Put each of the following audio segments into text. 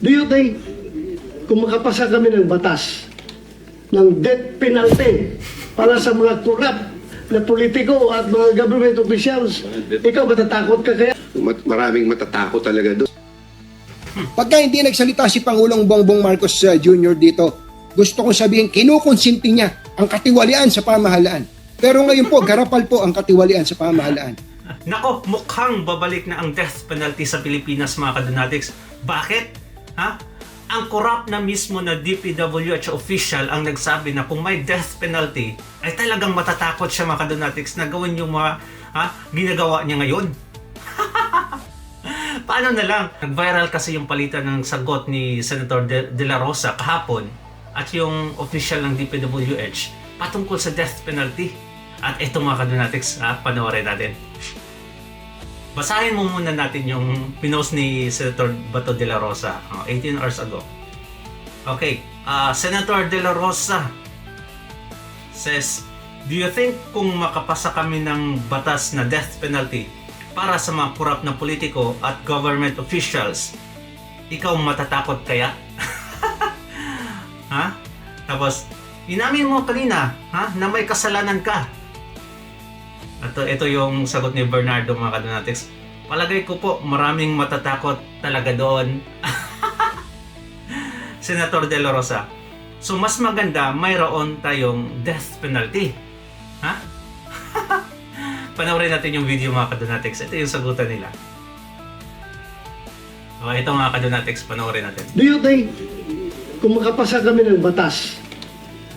Do you think kung makapasa kami ng batas ng death penalty para sa mga corrupt na politiko at mga government officials, ikaw matatakot ka kaya? Maraming matatakot talaga doon. Pagka hindi nagsalita si Pangulong Bongbong Marcos Jr. dito, gusto kong sabihin, kinukonsinti niya ang katiwalian sa pamahalaan. Pero ngayon po, garapal po ang katiwalian sa pamahalaan. Nako, mukhang babalik na ang death penalty sa Pilipinas, mga kadonatics. Bakit? Ha? Ang corrupt na mismo na DPWH official ang nagsabi na kung may death penalty, ay talagang matatakot siya, mga kadonatics, na gawin yung mga ginagawa niya ngayon. Paano na lang? Nag-viral kasi yung palitan ng sagot ni Senator De La Rosa kahapon at yung official ng DPWH patungkol sa death penalty. At ito, mga kadonatics, panoorin natin. Basahin mo muna natin yung pinost ni Senator Bato de la Rosa 18 hours ago. Okay, Senator de la Rosa says, do you think kung makapasa kami ng batas na death penalty para sa mga korap na politiko at government officials, ikaw matatakot kaya? Ha? Tapos, inamin mo kanina na may kasalanan ka. Ito yung sagot ni Bernardo, mga kadonatics. Palagay ko po, maraming matatakot talaga doon. Senator De La Rosa. So mas maganda, mayroon tayong death penalty. Ha? Panoorin natin yung video, mga kadonatics. Ito yung sagutan nila. Ito, mga kadonatics, panoorin natin. Do you think kung makapasa kami ng batas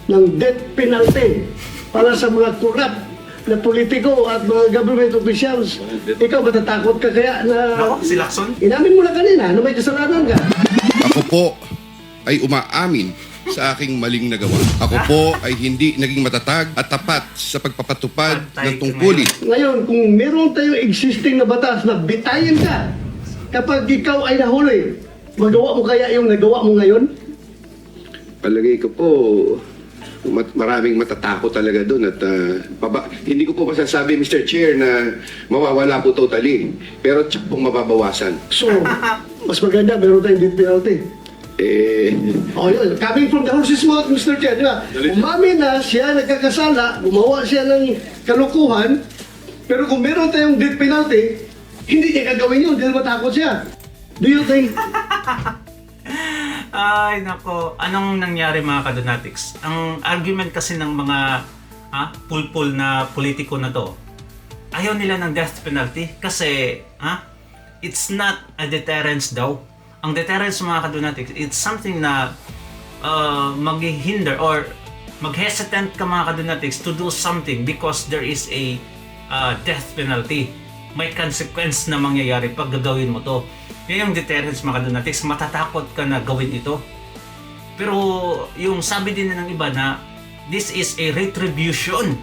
ng death penalty para sa mga corrupt na politiko at mga government officials, ikaw matatakot ka kaya na... Nako, si Lacson? Inamin mo na kanina na may kasalanan ka. Ako po ay umaamin sa aking maling nagawa. Ako po ay hindi naging matatag at tapat sa pagpapatupad ng tungkulin. Ngayon, kung meron tayong existing na batas na bitayin ka kapag ikaw ay nahuli, magawa mo kaya yung nagawa mo ngayon? Palagay ko po, maraming matatakot talaga doon at hindi ko po masasabi, Mr. Chair, na mawawala po totally. Pero tsak pong mababawasan. So, mas maganda, meron tayong death penalty. Oh, yun. Coming from the horse's mouth, Mr. Chair, di ba? Umami na siya, nagkakasala, gumawa siya ng kalukuhan, pero kung meron tayong death penalty, hindi niya gagawin yun, dahil matakot siya. Do you think? Ay, nako. Anong nangyari, mga kadonatics? Ang argument kasi ng mga pulpul na politiko na to, ayaw nila ng death penalty kasi it's not a deterrence daw. Ang deterrence, mga kadonatics, it's something na maghihinder or maghesitant ka, mga kadonatics, to do something because there is a death penalty. May consequence na mangyayari pag gagawin mo to. Yan yung deterrence, mga kadonatics. Matatakot ka na gawin ito. Pero yung sabi din ng iba na this is a retribution.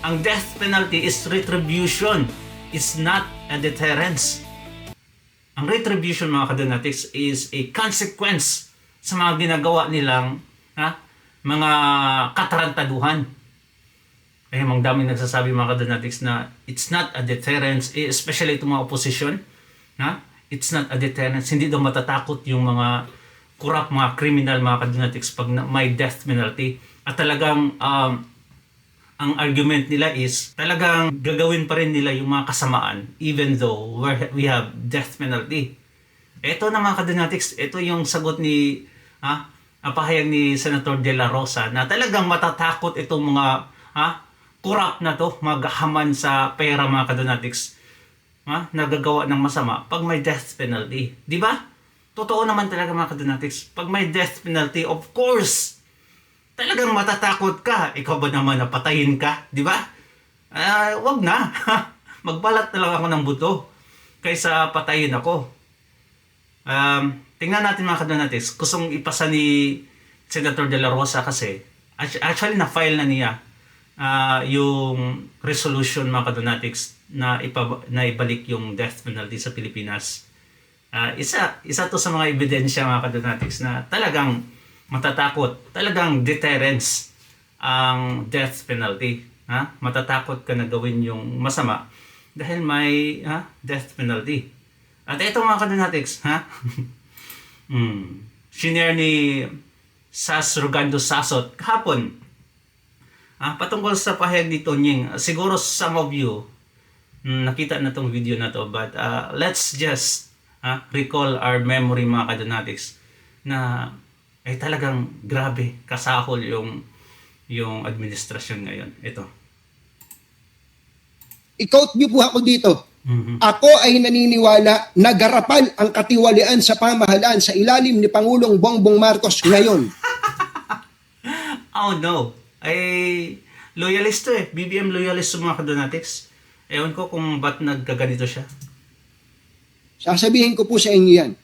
Ang death penalty is retribution. It's not a deterrence. Ang retribution, mga kadonatics, is a consequence sa mga ginagawa nilang mga katarantaduhan. Kaya mga daming nagsasabi, mga kadonatics, na it's not a deterrence, especially itong mga opposition. It's not a deterrence. Hindi daw matatakot yung mga corrupt, mga criminal, mga kadonatics, pag may death penalty. At talagang ang argument nila is talagang gagawin pa rin nila yung mga kasamaan even though we have death penalty. Ito na, mga kadonatics, ito yung sagot ni pahayag ni Senator De La Rosa na talagang matatakot itong mga corrupt na to, maghahaman sa pera, mga kadonatics, nagagawa ng masama pag may death penalty. Di ba? Totoo naman talaga, mga kadonatics. Pag may death penalty, of course, talagang matatakot ka. Ikaw ba naman napatayin ka? Di ba? Wag na. Magbalat na lang ako ng buto kaysa patayin ako. Tingnan natin, mga kadonatics. Kusong ipasa ni Senator De La Rosa kasi, actually na-file na niya yung resolution, mga kadonatics, na ibalik yung death penalty sa Pilipinas. Isa to sa mga ebidensya, mga kadonatics, na talagang matatakot, talagang deterrence ang death penalty. Matatakot ka na gawin yung masama dahil may death penalty. At ito, mga kadonatics, Shinare ni Sas Rogando Sasot kahapon patungkol sa pahayag ni Tonying. Siguro some of you nakita na tong video na to, but let's just recall our memory mga kadonatics na ay talagang grabe kasahol yung administrasyon ngayon. Ito. I-quote niyo po ako dito. Ako ay naniniwala na garapal ang katiwalian sa pamahalaan sa ilalim ni Pangulong Bongbong Marcos ngayon. Oh no. Ay loyalist to eh. BBM loyalist sa mga kadonatics. Ewan ko kung ba't nagkaganito siya. Sasabihin ko po sa inyo yan.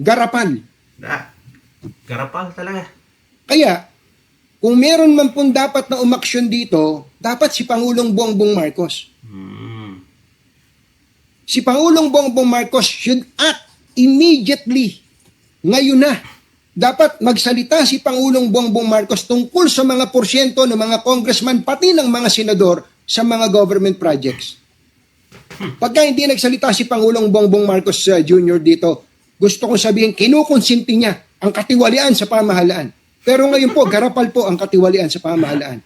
Garapal. Garapal talaga. Kaya, kung meron man pong dapat na umaksyon dito, dapat si Pangulong Bongbong Marcos. Si Pangulong Bongbong Marcos should act immediately. Ngayon na. Dapat magsalita si Pangulong Bongbong Marcos tungkol sa mga porsyento ng mga congressman pati ng mga senador sa mga government projects. Pagka hindi nagsalita si Pangulong Bongbong Marcos Jr. dito, gusto kong sabihin, kinukonsinti niya ang katiwalian sa pamahalaan. Pero ngayon po, garapal po ang katiwalian sa pamahalaan.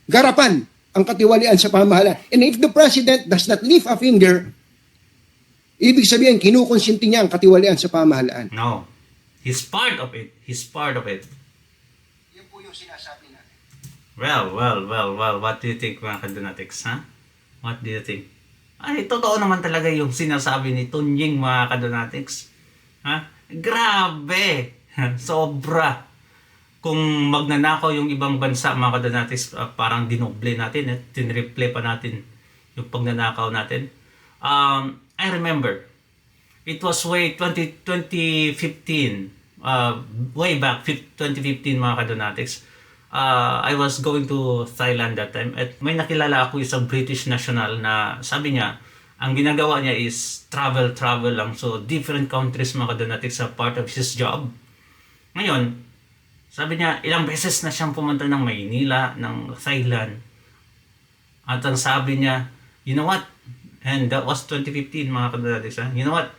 Garapal ang katiwalian sa pamahalaan. And if the President does not lift a finger, ibig sabihin, kinukonsinti niya ang katiwalian sa pamahalaan. No. He's part of it. He's part of it. Yan po yung sinasabi natin. Well. What do you think mga kadonatics, ha? What do you think? Ay, totoo naman talaga yung sinasabi ni Tonying mga kadonatics. Ha? Grabe! Sobra! Kung magnanakaw yung ibang bansa mga kadonatics, parang dinoble natin, tinreplay pa natin yung pagnanakaw natin. I remember, it was way 2015, way back 2015 mga kadonatics. I was going to Thailand that time at may nakilala ako isang British national na sabi niya, ang ginagawa niya is travel lang. So different countries mga kadonatics sa part of his job. Ngayon, sabi niya, ilang beses na siyang pumunta ng Maynila, ng Thailand. At ang sabi niya, you know what? And that was 2015 mga kadonatics. You know what?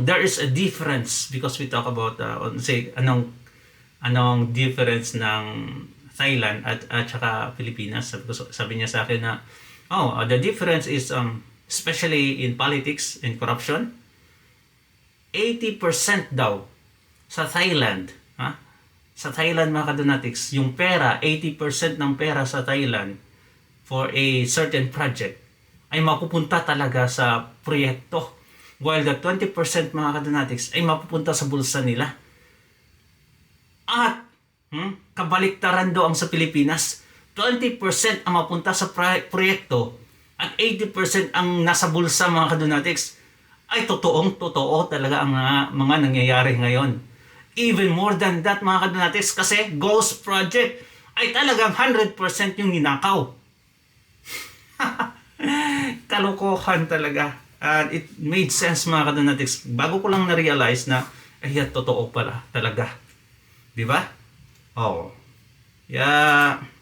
There is a difference because we talk about say anong difference ng Thailand at saka Pilipinas. Sabi niya sa akin na the difference is especially in politics and corruption. 80% daw sa Thailand, sa Thailand mga kadonatics, yung pera, 80% ng pera sa Thailand for a certain project ay mapupunta talaga sa proyekto. While the 20% mga kadonatics ay mapupunta sa bulsa nila. At kabaliktaran daw ang sa Pilipinas, 20% ang mapunta sa proyekto at 80% ang nasa bulsa mga kadonatics. Ay totoo talaga ang mga nangyayari ngayon. Even more than that mga kadonatics kasi Ghost Project ay talagang 100% yung ninakaw. Kalokohan talaga. And it made sense mga kadonatics. Bago ko lang na-realize na totoo pala talaga. Di ba?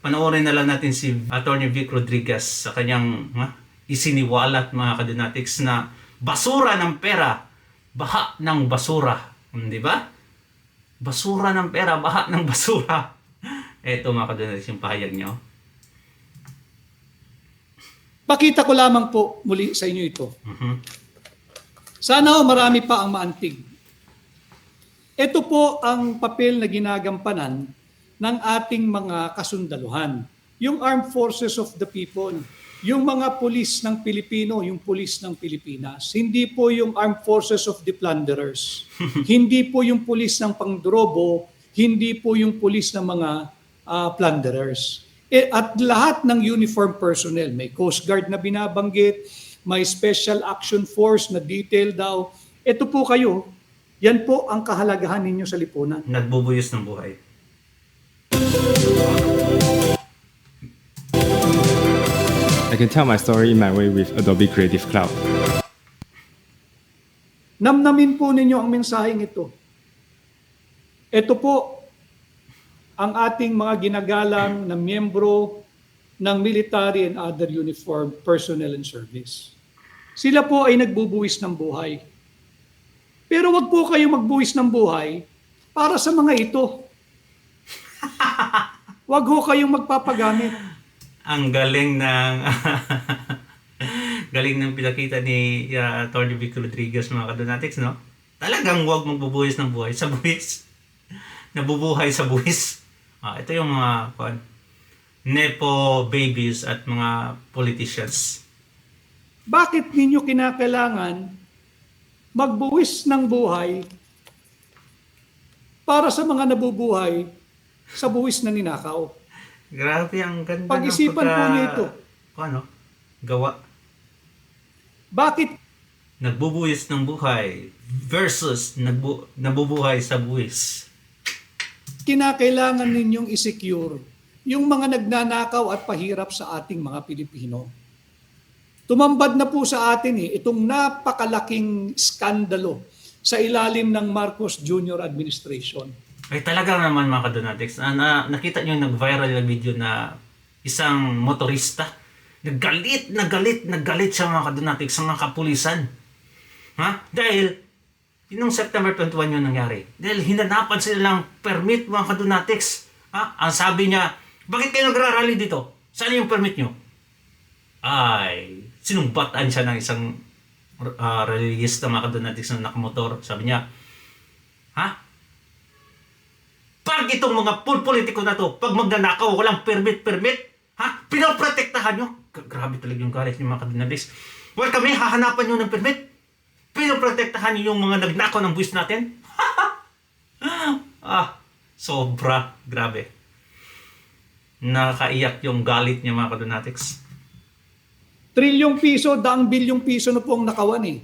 Panoorin na lang natin si Attorney Vic Rodriguez sa kanyang isiniwalat mga kadonatics na basura ng pera, baha ng basura. Di ba? Basura ng pera, baha ng basura. Eto mga kadonatics yung pahayag niyo. Pakita ko lamang po muli sa inyo ito. Sana marami pa ang maantig. Ito po ang papel na ginagampanan ng ating mga kasundaluhan. Yung Armed Forces of the People, yung mga pulis ng Pilipino, yung pulis ng Pilipinas. Hindi po yung Armed Forces of the Plunderers. Hindi po yung pulis ng pangdrobo, hindi po yung pulis ng mga plunderers. At lahat ng uniform personnel, may Coast Guard na binabanggit, may Special Action Force na detail daw. Ito po kayo, yan po ang kahalagahan ninyo sa lipunan. Nagbubuyos ng buhay. I can tell my story in my way with Adobe Creative Cloud. Namnamin po ninyo ang mensaheng ito. Ito po ang ating mga ginagalang na miyembro ng military and other uniformed personnel and service. Sila po ay nagbubuwis ng buhay. Pero wag po kayo magbuwis ng buhay para sa mga ito. Wag ho kayong magpapagamit. Ang galing ng galing ng pinakita ni Atty. Vic Rodriguez, mga kadonatics, no? Talagang huwag magbubuhis ng buhay sa buwis. Nabubuhay sa buwis. Ito yung mga nepo babies at mga politicians. Bakit ninyo kinakailangan magbuwis ng buhay para sa mga nabubuhay sa buwis na ninakaw? Grabe, ang ganda Pag-isipan po niyo ito. Gawa. Bakit Nagbubuhis ng buhay versus nabubuhay sa buwis. kinakailangan ninyong i-secure yung mga nagnanakaw at pahirap sa ating mga Pilipino? Tumambad na po sa atin itong napakalaking skandalo sa ilalim ng Marcos Jr. administration. Ay talaga naman, mga kadonatics. Nakita niyo yung nag-viral na video na isang motorista. Nagalit siya, mga kadonatics, sa mga kapulisan. Dahil, nung September 21 yun nangyari. Dahil hinanapan sila ng permit, mga kadonatics. Ang sabi niya, bakit kayo nagrarally dito? Saan yung permit nyo? Ay, sinumbatan siya ng isang reliyista, mga kadonatics, na nakamotor. Sabi niya, pag itong mga politiko na to, pag magnanakaw, walang permit, pinoprotektahan nyo. Grabe talaga yung galit ng mga kadonatics. Well, kami, hahanapan nyo ng permit. Pinoprotektahan nyo yung mga nagnakaw ng buwis natin. Sobra. Grabe. Nakaiyak yung galit niya, mga kadonatics. Trilyong piso, daang bilyong piso na pong nakawan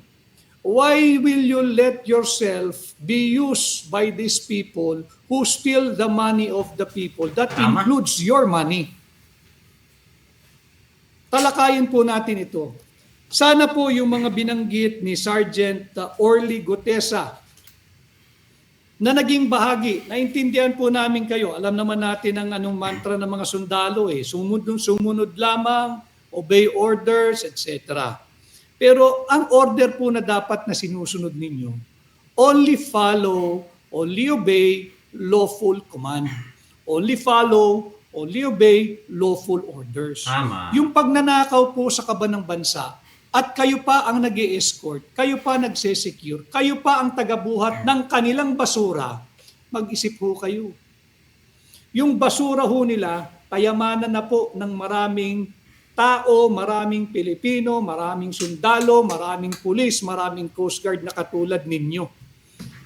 Why will you let yourself be used by these people who steal the money of the people? That Tama. includes your money. Talakayin po natin ito. Sana po yung mga binanggit ni Sergeant Orly Gutesa na naging bahagi, naintindihan po namin kayo. Alam naman natin ang anong mantra ng mga sundalo sumunod lamang, obey orders, etc. Pero ang order po na dapat na sinusunod ninyo, only follow, only obey lawful command. Only follow, only obey lawful orders. Tama. Yung pagnanakaw po sa kaban ng bansa, at kayo pa ang nag-e-escort, kayo pa nagse-secure, kayo pa ang tagabuhat ng kanilang basura, mag-isip ho kayo. Yung basura ho nila, payamanan na po ng maraming tao, maraming Pilipino, maraming sundalo, maraming pulis, maraming Coast Guard na katulad ninyo.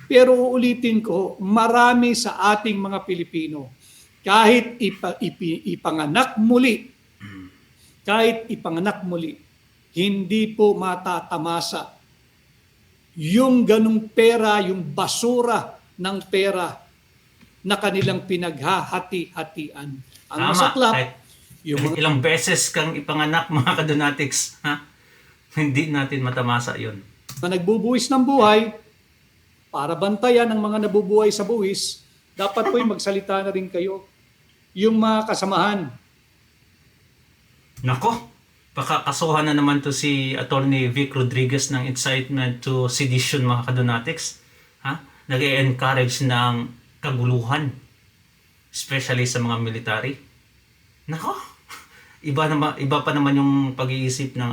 Pero uulitin ko, marami sa ating mga Pilipino, kahit ipanganak muli, hindi po matatamasa yung ganung pera, yung basura ng pera na kanilang pinaghahati-hatian. Ang Tama. masaklap, Kahit ilang beses kang ipanganak, mga kadonatics, hindi natin matamasa yun. na nagbubuwis ng buhay, para bantayan ng mga nabubuhay sa buwis, dapat po'y magsalita na rin kayo. Yung mga kasamahan, Nako, pakakasuhan na naman to si Atty. Vic Rodriguez ng incitement to sedition, mga kadonatics. Nag-e-encourage ng kaguluhan, especially sa mga military. Nako, iba pa naman yung pag-iisip ng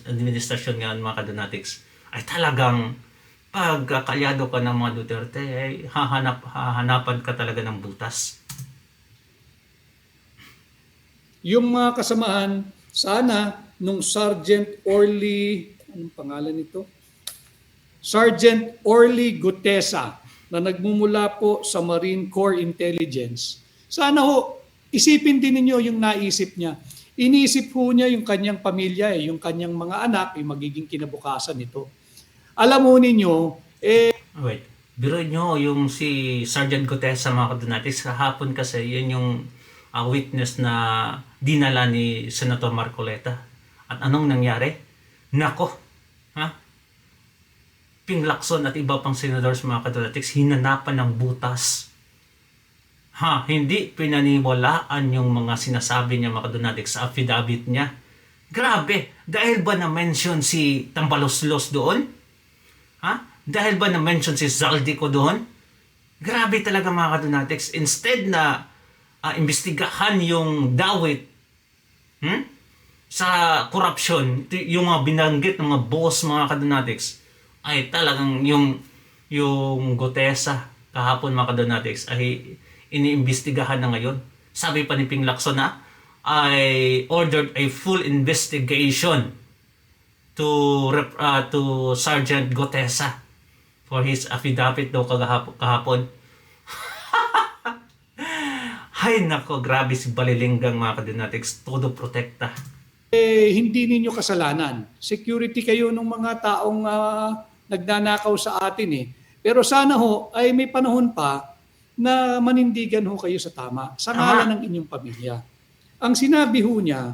administrasyon ngayon, mga kadonatics. Ay talagang pag kalyado ka ng mga Duterte, ay hahanapan ka talaga ng butas. yung mga kasamahan, sana nung Sergeant Orly, anong pangalan nito? Sergeant Orly Gutesa, na nagmumula po sa Marine Corps Intelligence. Sana ho, isipin din ninyo yung naisip niya. Iniisip po niya yung kanyang pamilya, yung kanyang mga anak, yung magiging kinabukasan nito. Alam mo ninyo, Wait, biruin nyo yung si Sergeant Gutesa, mga kadonatics, kahapon kasi yun yung witness na dinala ni Senator Marcoleta. At anong nangyari? Nako, Ping Lacson at iba pang senadors, mga kadonatics, hinanapan ng butas. Hindi pinaniwalaan yung mga sinasabi niya, mga kadonatics, sa affidavit niya Grabe, dahil ba na-mention si Tambaloslos doon? Ha? Dahil ba na-mention si Zaldico doon? Grabe talaga mga kadonatics. Instead na imbestigahan yung dawit sa corruption, yung mga binanggit ng mga boss mga kadonatics, ay talagang yung Gotesa kahapon mga kadonatics ay iniimbestigahan na ngayon. Sabi pa ni Ping Lacson na I ordered a full investigation to Sergeant Gotesa for his affidavit daw kahapon. Hay nako, grabe si Balilinggang mga kadonatics, todo protekta. Hindi ninyo kasalanan. Security kayo ng mga taong nagnanakaw sa atin eh. Pero sana ho ay may panahon pa na manindigan ho kayo sa tama, sa ngalan ng inyong pamilya. Ang sinabi ho niya,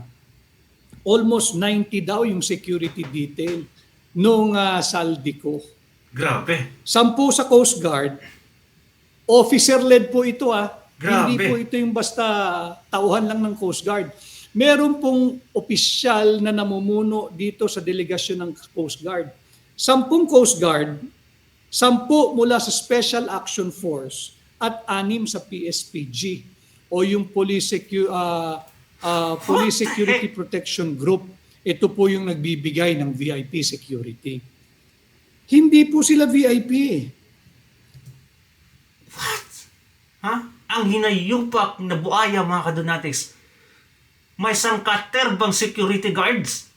almost 90 daw yung security detail nung Zaldico. Grabe. 10 sa Coast Guard. Officer-led po ito Grabe. Hindi po ito yung basta tauhan lang ng Coast Guard. Meron pong opisyal na namumuno dito sa delegasyon ng Coast Guard. 10 Coast Guard, 10 mula sa Special Action Force at 6 sa PSPG o yung Police Security Protection Group. Ito po yung nagbibigay ng VIP security. Hindi po sila VIP eh. Ha? Ang hinayupak na buaya mga kadonatics, may sangkaterbang security guards.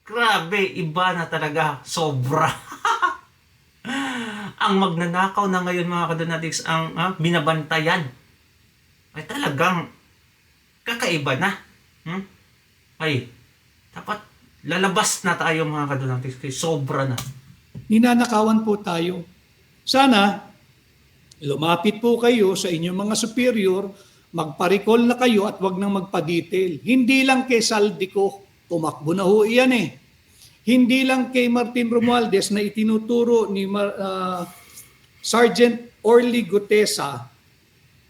Grabe, iba na talaga, sobra. Ang magnanakaw na ngayon mga kadonatics ang binabantayan ay talagang kakaiba na. Ay, dapat lalabas na tayo mga kadonatics, kay sobra na. Ninanakawan po tayo. Sana lumapit po kayo sa inyong mga superior, magpa-recall na kayo at wag nang magpa-detail. Hindi lang kay Zaldico, tumakbo na ho iyan eh. Hindi lang kay Martin Romualdez na itinuturo ni Sergeant Orly Gutesa,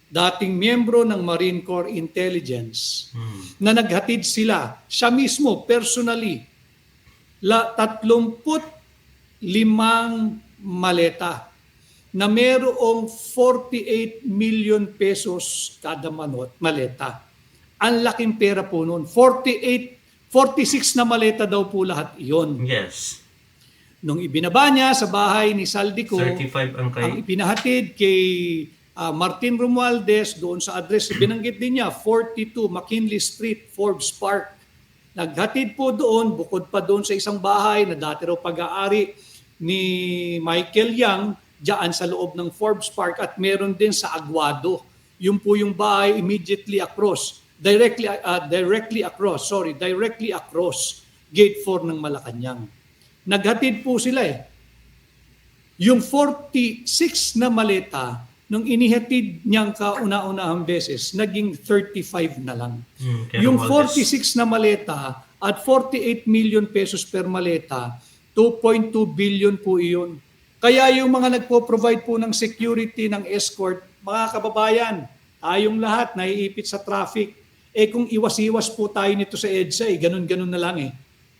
dating miyembro ng Marine Corps Intelligence, na naghatid siya mismo, personally, 35 maleta na merong 48 million pesos kada maleta. Ang laking pera po noon. 46 na maleta daw po lahat iyon. Yes. Nung ibinaba niya sa bahay ni Zaldico, 35 ang ang ipinahatid kay Martin Romualdez doon sa address, binanggit din niya, 42 McKinley Street, Forbes Park. Naghatid po doon, bukod pa doon sa isang bahay na dati raw pag-aari ni Michael Yang, diyan sa loob ng Forbes Park, at meron din sa Aguado. Yun po yung bahay immediately across, directly across Gate 4 ng Malacanang. Naghatid po sila eh. Yung 46 na maleta, nung inihatid niyang kauna-unahang beses, naging 35 na lang. Yung 46 na maleta at 48 million pesos per maleta, 2.2 billion po iyon. Kaya yung mga nagpo-provide po ng security, ng escort, mga kababayan, tayong lahat naiipit sa traffic. Kung iwas-iwas po tayo nito sa EDSA, ganun-ganun na lang eh.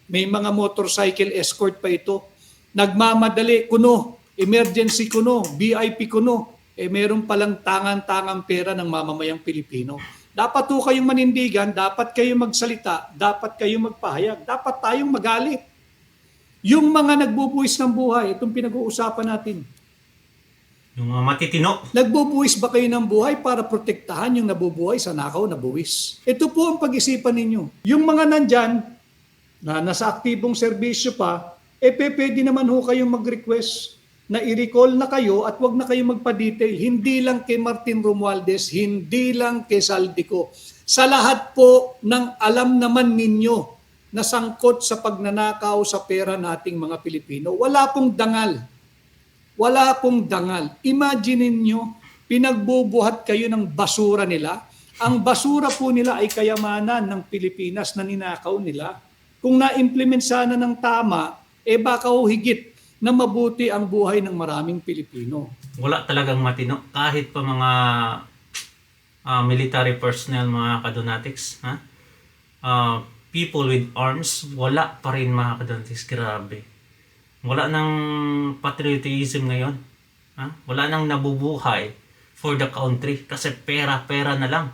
May mga motorcycle escort pa ito. Nagmamadali, kuno, emergency kuno, VIP kuno. Meron palang tangan-tangang pera ng mamamayang Pilipino. Dapat po kayong manindigan, dapat kayong magsalita, dapat kayong magpahayag, dapat tayong magalit. Yung mga nagbubuwis ng buhay, itong pinag-uusapan natin. Yung mga matitino. Nagbubuwis ba kayo ng buhay para protektahan yung nabubuhay sa nakaw na buwis? Ito po ang pag-isipan ninyo. Yung mga nandyan, na nasa aktibong serbisyo pa, pwede naman ho kayong mag-request na i-recall na kayo at wag na kayong magpa-detail. Hindi lang kay Martin Romualdez, hindi lang kay Zaldico. Sa lahat po ng alam naman ninyo na sangkot sa pagnanakaw sa pera nating mga Pilipino. Wala pong dangal. Wala pong dangal. Imagine ninyo, pinagbubuhat kayo ng basura nila. Ang basura po nila ay kayamanan ng Pilipinas na ninakaw nila. Kung na-implement sana ng tama, baka higit na mabuti ang buhay ng maraming Pilipino. Wala talagang matino. Kahit pa mga military personnel, mga kadonatics, people with arms, wala pa rin mga kadantis. Grabe. Wala nang patriotism ngayon. Wala nang nabubuhay for the country kasi pera-pera na lang.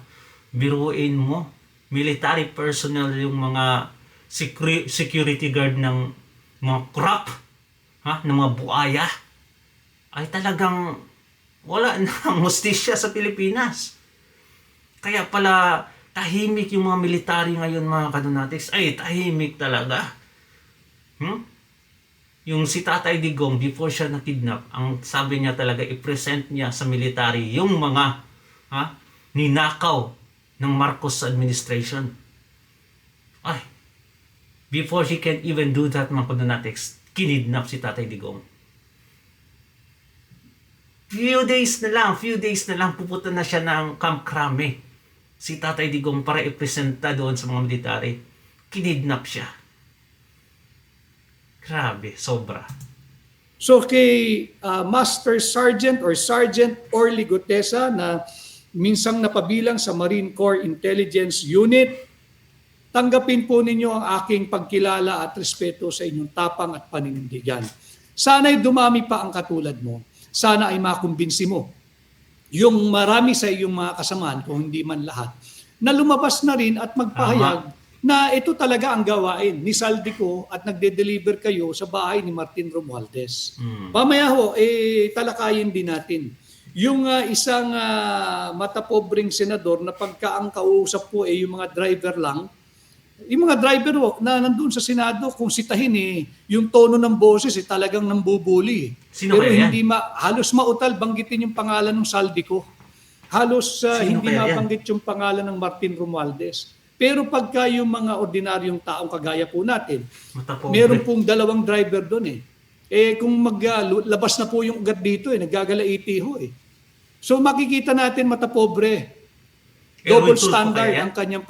Biruin mo, military personnel yung mga security guard ng mga corrupt, ng mga buaya, ay talagang wala nang hustisya sa Pilipinas. Kaya pala tahimik yung mga military ngayon mga kadonatics. Ay, tahimik talaga. Yung si Tatay Digong, before siya na-kidnap, ang sabi niya talaga, i-present niya sa military yung mga ninakaw ng Marcos administration. Ay, before he can even do that mga kadonatics, kinidnap si Tatay Digong. Few days na lang, pupunta na siya ng Camp Crame. Si Tatay Digong para i-presenta doon sa mga military. Kinidnap siya. Grabe, sobra. So kay Master Sergeant or Sergeant Orly Gutesa na minsang napabilang sa Marine Corps Intelligence Unit, tanggapin po ninyo ang aking pagkilala at respeto sa inyong tapang at paninindigan. Sana'y dumami pa ang katulad mo. Sana ay makumbinsi mo yung marami sa iyong mga kasamaan, kung hindi man lahat, na lumabas na rin at magpahayag na ito talaga ang gawain ni Saldico at nagde-deliver kayo sa bahay ni Martin Romualdez. Mamaya ho, talakayin din natin. Yung isang matapobreng senador na pagka ang kausap po yung mga driver lang, yung mga driver ho, na nandun sa Senado, kung sitahin yung tono ng boses talagang nambubuli. Sino pero kaya hindi halos mautal banggitin yung pangalan ng Saldico. Halos hindi mabanggit yung pangalan ng Martin Romualdez. Pero pagka yung mga ordinaryong taong kagaya po natin, meron pong dalawang driver doon kung maglabas na po yung ugat dito nagagalaiti ho So makikita natin matapobre. Double standard ang kanyang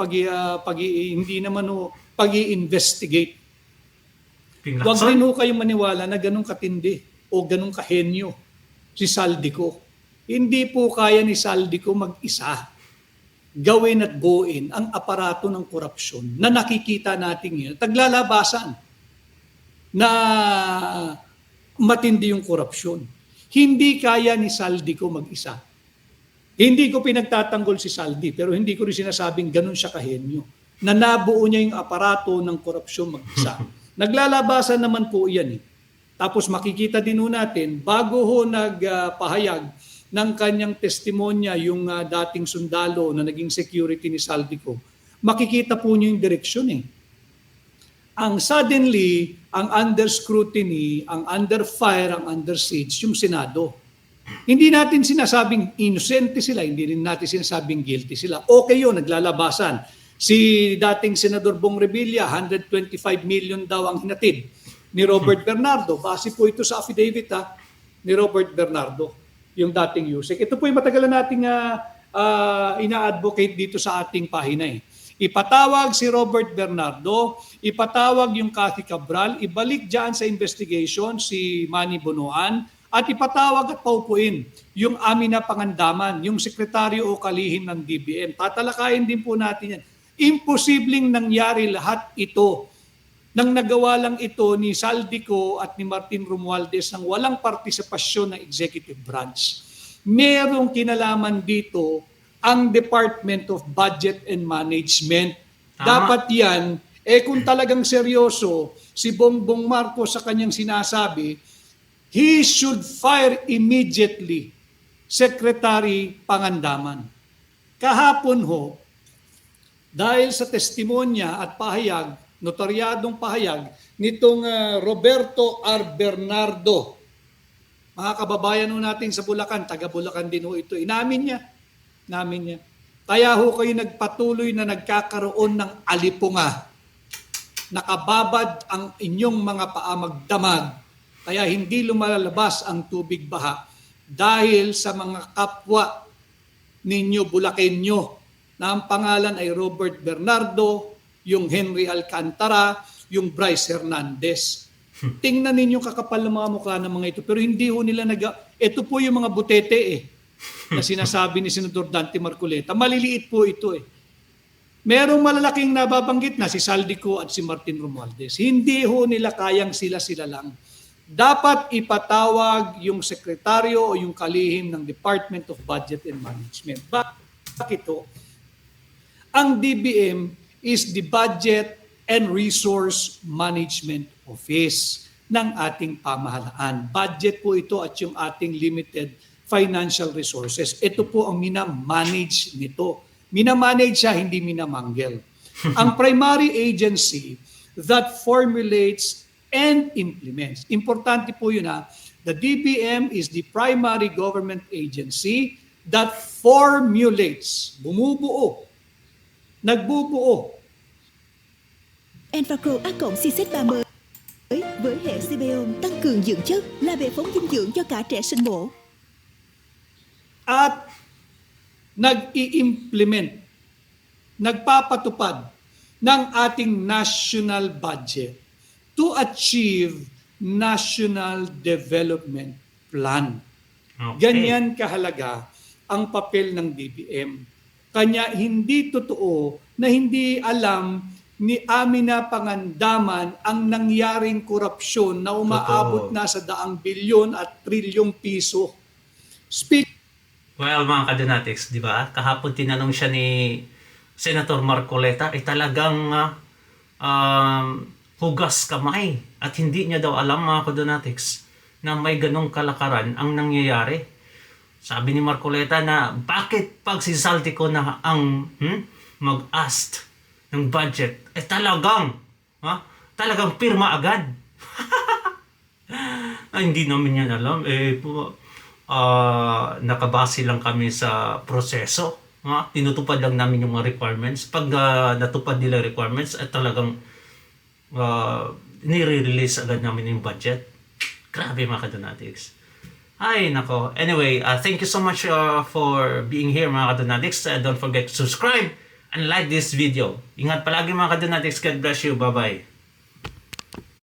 hindi naman pag-i-investigate. Huwag rin ho kayong maniwala na ganun katindi o ganun kahenyo si Saldico. Hindi po kaya ni Saldico mag-isa gawin at buuin ang aparato ng korupsyon na nakikita natin yun, taglalabasan na matindi yung korupsyon. Hindi kaya ni Saldico mag-isa. Hindi ko pinagtatanggol si Saldi, pero hindi ko rin sinasabing ganun siya kahenyo, na nabuo niya yung aparato ng korupsyon mag-isa. Naglalabasan naman po yan Tapos makikita din natin, bago ho nagpahayag ng kanyang testimonya yung dating sundalo na naging security ni Saldico, makikita po niyo yung direksyon Ang suddenly, ang under scrutiny, ang under fire, ang under siege, yung Senado. Hindi natin sinasabing inosente sila, hindi rin natin sinasabing guilty sila. Okay yun, naglalabasan. Si dating Senador Bong Revilla, 125 million daw ang hinatid ni Robert Bernardo. Base po ito sa affidavit ni Robert Bernardo, yung dating USEC. Ito po yung matagal na nating ina-advocate dito sa ating pahina Ipatawag si Robert Bernardo, ipatawag yung Cathy Cabral, ibalik dyan sa investigation si Manny Bonoan, at ipatawag at paupuin yung Amina Pangandaman, yung sekretaryo o kalihim ng DBM. Tatalakayin din po natin yan. Imposibleng nangyari lahat ito nang nagawa lang ito ni Saldico at ni Martin Romualdez nang walang partisipasyon ng executive branch. Merong kinalaman dito ang Department of Budget and Management. Dapat yan, kung talagang seryoso si Bongbong Marcos sa kanyang sinasabi, he should fire immediately Secretary Pangandaman. Kahapon ho, dahil sa testimonya at pahayag, notaryadong pahayag nitong Roberto R. Bernardo, mga kababayan natin sa Bulacan, taga Bulacan din ho ito, inamin niya. Kaya ho kayo nagpatuloy na nagkakaroon ng alipunga. Nakababad ang inyong mga paa magdamag, kaya hindi lumalabas ang tubig baha dahil sa mga kapwa ninyo Bulakenyo na ang pangalan ay Robert Bernardo, yung Henry Alcantara, yung Bryce Hernandez. Tingnan ninyo kakapal ng mga mukha ng mga ito. Pero hindi ho nila ito po yung mga butete na sinasabi ni Senador Dante Marcoleta. Maliliit po ito Merong malalaking nababanggit na si Saldico at si Martin Romualdez. Hindi ho nila kayang sila lang. Dapat ipatawag yung sekretaryo o yung kalihim ng Department of Budget and Management. Bakit ho? Ang DBM is the Budget and Resource Management Office ng ating pamahalaan. Budget po ito at yung ating limited financial resources. Ito po ang minamanage nito. Minamanage siya, hindi minamanggel. Ang primary agency that formulates and implements. Importante po yun ha. The DBM is the primary government agency that formulates, bumubuo, nagbubuo. And và Pro A Cộng CZ3 mới với hệ CBO tăng cường dưỡng chất là bệ phóng dinh dưỡng cho cả trẻ sinh mổ. At nag-i-implement, nagpapatupad ng ating national budget to achieve National Development Plan. Okay. Ganyan kahalaga ang papel ng DBM. Kanya hindi totoo na hindi alam ni Amina Pangandaman ang nangyaring korupsyon na umaabot Totoo. na sa daang bilyon at trilyong piso. Well, mga kadonatics, di ba? Kahapon tinanong siya ni Senator Marcoleta, talagang hugas kamay. At hindi niya daw alam, mga kadonatics, na may ganong kalakaran ang nangyayari. Sabi ni Marcoleta na bakit pag si Saltico na ang mag-ask ng budget, talagang pirma agad. Hindi namin yan alam. Nakabase lang kami sa proseso. Tinutupad lang namin yung mga requirements. Pag natupad nila requirements, talagang nire-release agad namin yung budget. Grabe mga kadonatics. Ay, nako. Anyway, thank you so much for being here mga kadonatics. Don't forget to subscribe and like this video. Ingat palagi mga kadonatics. God bless you. Bye-bye.